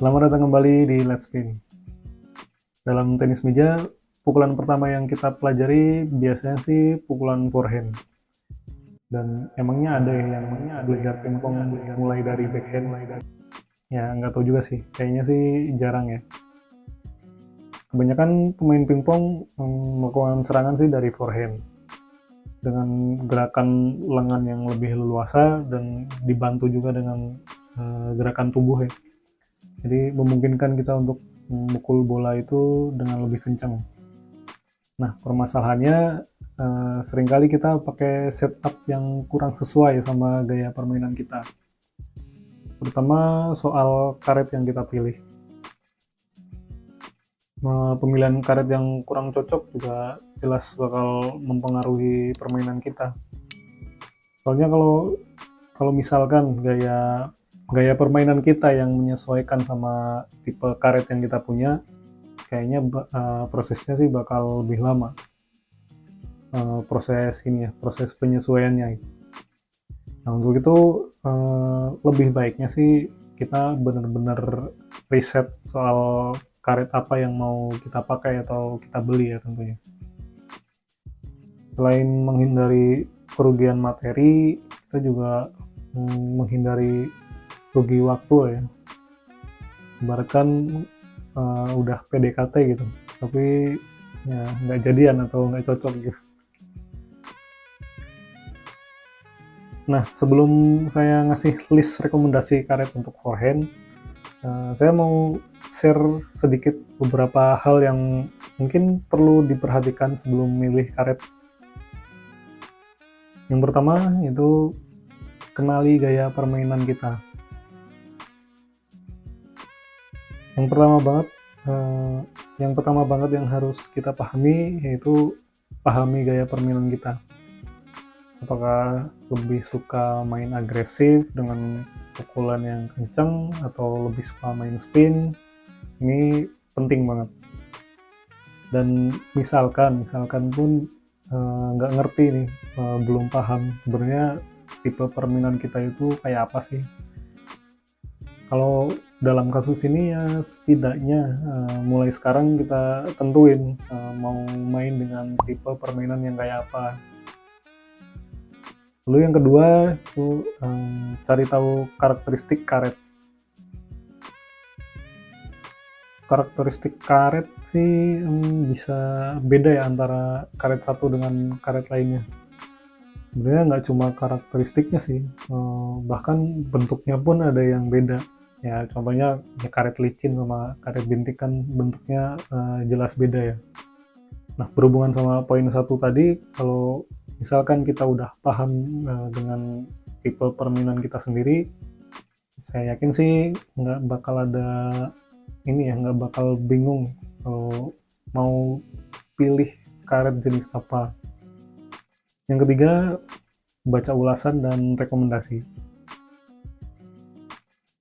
Selamat datang kembali di Let's Spin. Dalam tenis meja, pukulan pertama yang kita pelajari biasanya sih pukulan forehand. Dan emangnya ada yang belajar pingpong mulai dari backhand? Ya, nggak tahu juga sih. Kayaknya sih jarang ya. Kebanyakan pemain pingpong melakukan serangan sih dari forehand. Dengan gerakan lengan yang lebih leluasa dan dibantu juga dengan gerakan tubuh ya. Jadi memungkinkan kita untuk memukul bola itu dengan lebih kencang. Nah, permasalahannya seringkali kita pakai setup yang kurang sesuai sama gaya permainan kita. Terutama soal karet yang kita pilih. Pemilihan karet yang kurang cocok juga jelas bakal mempengaruhi permainan kita. Soalnya kalau kalau misalkan gaya permainan kita yang menyesuaikan sama tipe karet yang kita punya, kayaknya prosesnya sih bakal lebih lama. Proses penyesuaiannya. Nah, untuk itu lebih baiknya sih kita benar-benar riset soal karet apa yang mau kita pakai atau kita beli ya tentunya. Selain menghindari kerugian materi, kita juga menghindari rugi waktu ya. Ibaratkan udah PDKT gitu, tapi ya nggak jadian atau nggak cocok gitu. Nah, sebelum saya ngasih list rekomendasi karet untuk forehand, saya mau share sedikit beberapa hal yang mungkin perlu diperhatikan sebelum milih karet. Yang pertama itu kenali gaya permainan kita. Yang pertama banget yang harus kita pahami yaitu pahami gaya permainan kita. Apakah lebih suka main agresif dengan pukulan yang kencang atau lebih suka main spin? Ini penting banget. Dan misalkan pun nggak ngerti nih, belum paham sebenarnya tipe permainan kita itu kayak apa sih. Kalau dalam kasus ini ya setidaknya mulai sekarang kita tentuin mau main dengan tipe permainan yang kayak apa. Lalu yang kedua itu cari tahu karakteristik karet. Karakteristik karet sih bisa beda ya antara karet satu dengan karet lainnya. Sebenarnya nggak cuma karakteristiknya sih, bahkan bentuknya pun ada yang beda. Ya contohnya ya karet licin sama karet bintik kan bentuknya jelas beda ya. Nah, berhubungan sama poin satu tadi, kalau misalkan kita udah paham dengan tipe permainan kita sendiri, saya yakin sih nggak bakal ada nggak bakal bingung kalau mau pilih karet jenis apa. Yang ketiga, baca ulasan dan rekomendasi.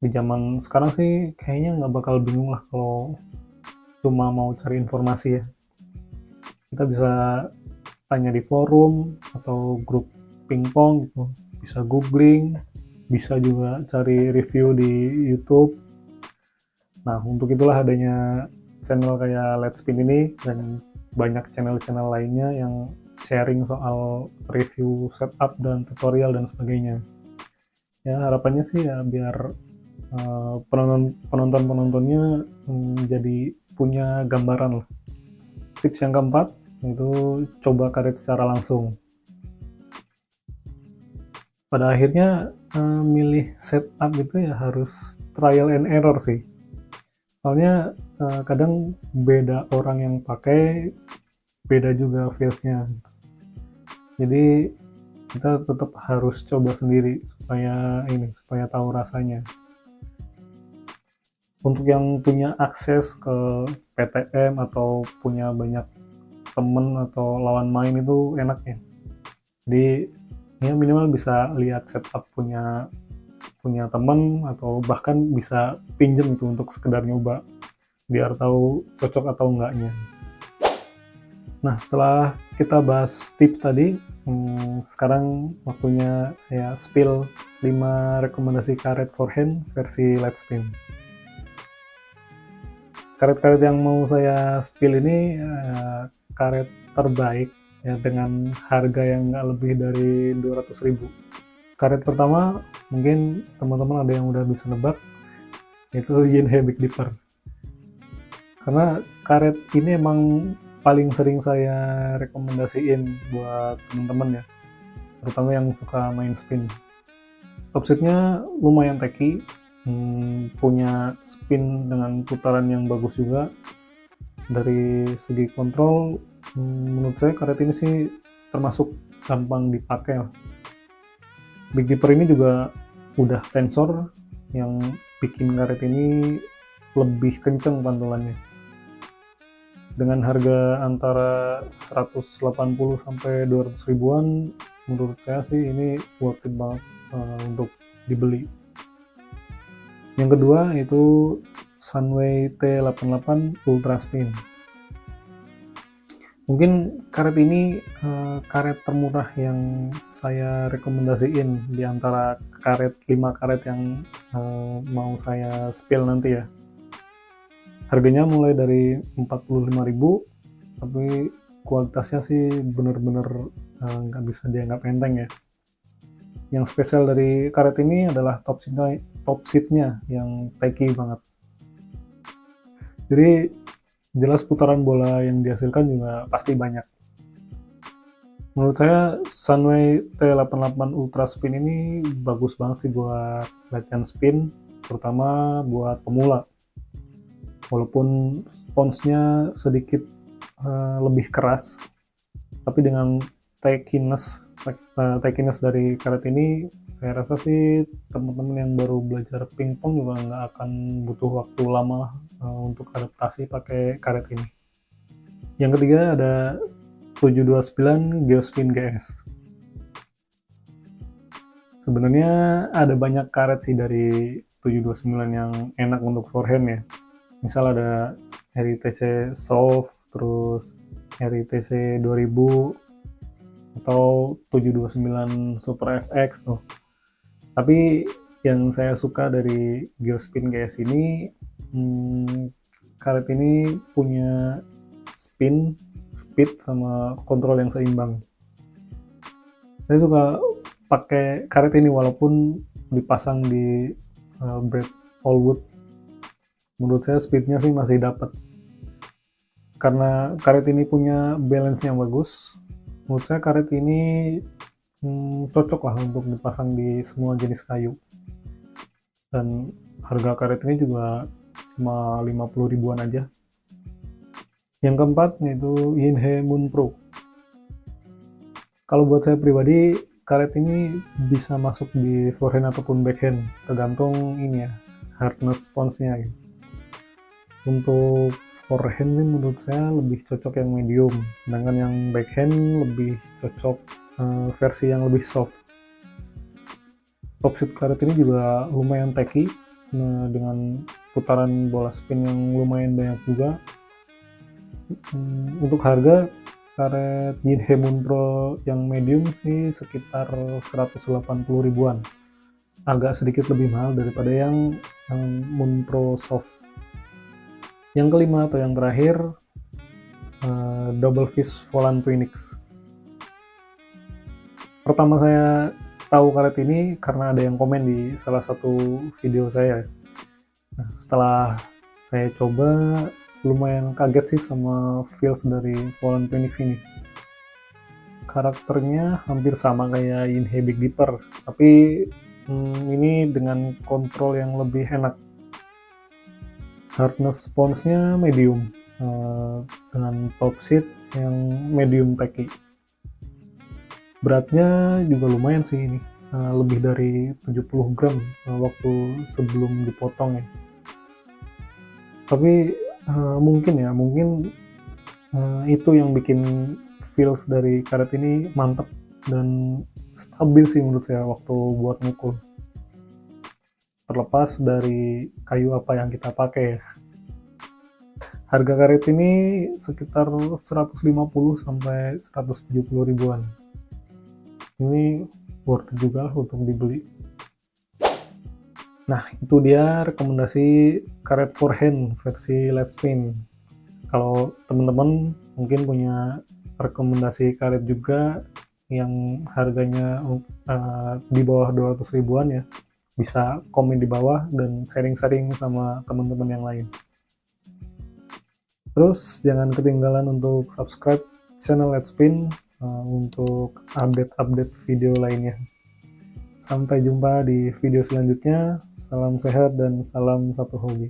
Di zaman sekarang sih kayaknya nggak bakal bingung lah kalau cuma mau cari informasi ya. Kita bisa tanya di forum atau grup pingpong gitu, bisa googling, bisa juga cari review di YouTube. Nah, untuk itulah adanya channel kayak Let's Spin ini dan banyak channel-channel lainnya yang sharing soal review setup dan tutorial dan sebagainya. Ya, harapannya sih ya biar penonton-penontonnya jadi punya gambaran lah. Tips yang keempat itu coba karet secara langsung. Pada akhirnya milih setup itu ya harus trial and error sih. Soalnya kadang beda orang yang pakai, beda juga feel-nya. Jadi kita tetap harus coba sendiri supaya tahu rasanya. Untuk yang punya akses ke PTM atau punya banyak temen atau lawan main itu enak ya. Jadi ya minimal bisa lihat setup punya teman atau bahkan bisa pinjem itu untuk sekedar nyoba biar tahu cocok atau enggaknya. Nah, setelah kita bahas tips tadi, sekarang waktunya saya spill 5 rekomendasi karet forehand versi Let's Spin. Karet-karet yang mau saya spill ini karet terbaik ya, dengan harga yang nggak lebih dari 200.000. Karet pertama mungkin teman-teman ada yang udah bisa nebak, itu Yinhe Big Dipper. Karena karet ini emang paling sering saya rekomendasiin buat teman-teman ya, terutama yang suka main spin. Topsetnya lumayan techy, punya spin dengan putaran yang bagus juga. Dari segi kontrol, menurut saya karet ini sih termasuk gampang dipakai. Big Dipper ini juga udah tensor yang bikin karet ini lebih kenceng pantulannya. Dengan harga antara 180 sampai 200 ribuan, menurut saya sih ini worth it banget untuk dibeli. Yang kedua itu Sunway T88 Ultra Spin. Mungkin karet ini karet termurah yang saya rekomendasiin di antara 5 karet yang mau saya spill nanti ya. Harganya mulai dari 45.000, tapi kualitasnya sih bener-bener nggak bisa dianggap enteng ya. Yang spesial dari karet ini adalah top seatnya yang techy banget. Jadi jelas putaran bola yang dihasilkan juga pasti banyak. Menurut saya Sunway T88 Ultra Spin ini bagus banget sih buat latihan spin, terutama buat pemula. Walaupun sponsnya sedikit lebih keras, tapi dengan tackiness dari karet ini, saya rasa sih teman-teman yang baru belajar pingpong juga nggak akan butuh waktu lama untuk adaptasi pakai karet ini. Yang ketiga ada 729 Geospin GS. Sebenarnya ada banyak karet sih dari 729 yang enak untuk forehand ya. Misal ada RITC Soft, terus RITC 2000, atau 729 Super FX tuh. Tapi yang saya suka dari Geospin GS ini, karet ini punya spin, speed, sama kontrol yang seimbang. Saya suka pakai karet ini walaupun dipasang di Brad Allwood. Menurut saya speednya sih masih dapat. Karena karet ini punya balance yang bagus, menurut saya karet ini cocok lah untuk dipasang di semua jenis kayu. Dan harga karet ini juga cuma 50 ribuan aja. Yang keempat yaitu Yinhe Moon Pro. Kalau buat saya pribadi, karet ini bisa masuk di forehand ataupun backhand, tergantung ini ya, hardness sponsnya gitu. Untuk forehand menurut saya lebih cocok yang medium, sedangkan yang backhand lebih cocok versi yang lebih soft. Topseat karet ini juga lumayan techy, dengan putaran bola spin yang lumayan banyak juga. Untuk harga, karet Yinhe Moon Pro yang medium sih sekitar 180 ribuan, agak sedikit lebih mahal daripada yang Moon Pro Soft. Yang kelima atau yang terakhir, Double Fish Volant Phoenix. Pertama saya tahu karet ini karena ada yang komen di salah satu video saya. Nah, setelah saya coba, lumayan kaget sih sama feels dari Volant Phoenix ini. Karakternya hampir sama kayak Yinhe Big Dipper, tapi ini dengan kontrol yang lebih enak. Hardness sponsnya medium, dengan top seat yang medium techy. Beratnya juga lumayan sih ini, lebih dari 70 gram waktu sebelum dipotong ya. Tapi mungkin itu yang bikin feels dari karet ini mantap dan stabil sih menurut saya waktu buat mukul. Terlepas dari kayu apa yang kita pakai ya. Harga karet ini sekitar 150 sampai 170 ribuan. Ini worth it juga untuk dibeli. Nah, itu dia rekomendasi karet forehand versi Let's Spin. Kalau teman-teman mungkin punya rekomendasi karet juga yang harganya di bawah 200 ribuan ya, bisa komen di bawah dan sharing-sharing sama teman-teman yang lain. Terus jangan ketinggalan untuk subscribe channel Let's Spin untuk update-update video lainnya. Sampai jumpa di video selanjutnya. Salam sehat dan salam satu hobi.